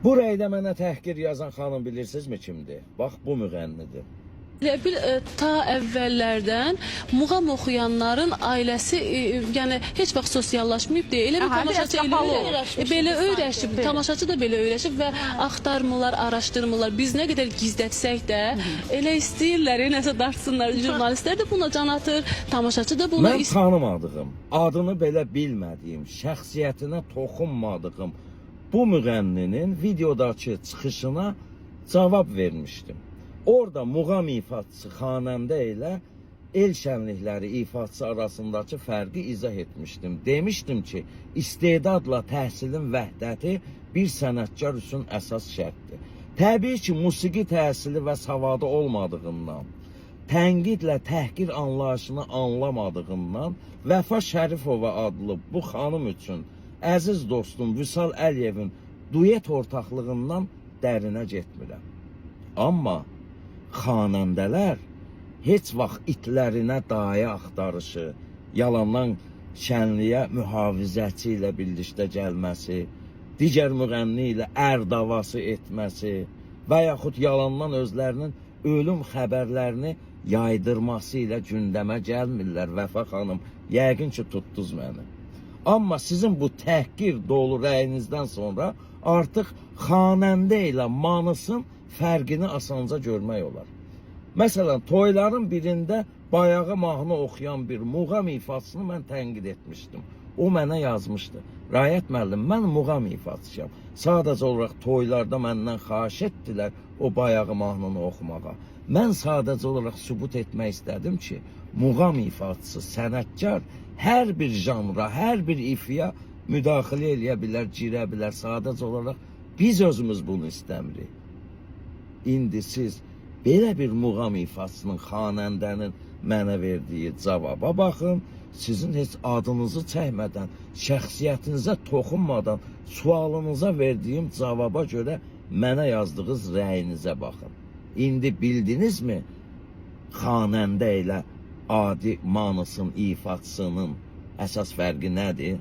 Bu rəydə mənə təhqir yazan xanım bilirsinizmi kimdir? Bax bu müğənnidir. Elə bil ta əvvəllərdən muğam oxuyanların ailəsi yəni heç vaxt sosiallaşmayıb deyil. Elə bir tamaşaçı belə öyrəşib, tamaşaçı da belə öyrəşib və axtarmırlar, araşdırmırlar. Biz nə qədər gizlətsək də elə istəyirlər, nəsə dartsınlar. Jurnalistlər də buna can atır, tamaşaçı da buna Mən tanımadığım, adını belə bilmədiyim, şəxsiyyətinə toxunmadığım bu müğənninin videodakı çıxışına cavab vermişdim. Orada muğam ifaçısı xanəndə ilə el şənlikləri ifaçısı arasındakı fərqi izah etmişdim. Demişdim ki, istedadla təhsilin vəhdəti bir sənətkar üçün əsas şərtdir. Təbii ki, musiqi təhsili və savadı olmadığından, tənqidlə təhqir anlayışını anlamadığından Vəfa Şərifova adlı bu xanım üçün əziz dostum Vüsal Əliyevin duet ortaqlığından dərinə getmirəm. Amma xanəndələr heç vaxt itlərinə dayə axtarışı, yalandan şənliyə mühafizəçi ilə birlikdə gəlməsi, digər müğənni ilə davası etməsi və yaxud yalandan özlərinin ölüm xəbərlərini yaydırması ilə gündəmə gəlmirlər. Vəfa xanım, yəqin ki tutdunuz məni. Amma sizin bu təhqir dolu rəyinizdən sonra artıq xanəndə ilə manısın fərqini asanca görmək olar. Məsələn, toyların birində bayağı mahnı oxuyan bir muğam ifaçısını mən tənqid etmişdim. O mənə yazmışdı. Rayət müəllim, mən muğam ifaçıyam. Sadəcə olaraq toylarda məndən xahiş etdilər o bayağı mahnını oxumağa. Mən sadəcə olaraq sübut etmək istədim ki, muğam ifaçısı, sənətkar hər bir janra, hər bir ifiyə müdaxilə eləyə bilər, girə bilər. Sadəcə olaraq biz özümüz bunu istəmirik. İndi siz belə bir muğam ifaçısının, xanəndənin mənə verdiyi cavaba baxın. Sizin heç adınızı çəkmədən, şəxsiyyətinizə toxunmadan sualınıza verdiyim cavaba görə mənə yazdığınız rəyinizə baxın. İndi bildinizmi xanəndə ilə adi manısın, ifaçısının əsas fərqi nədir?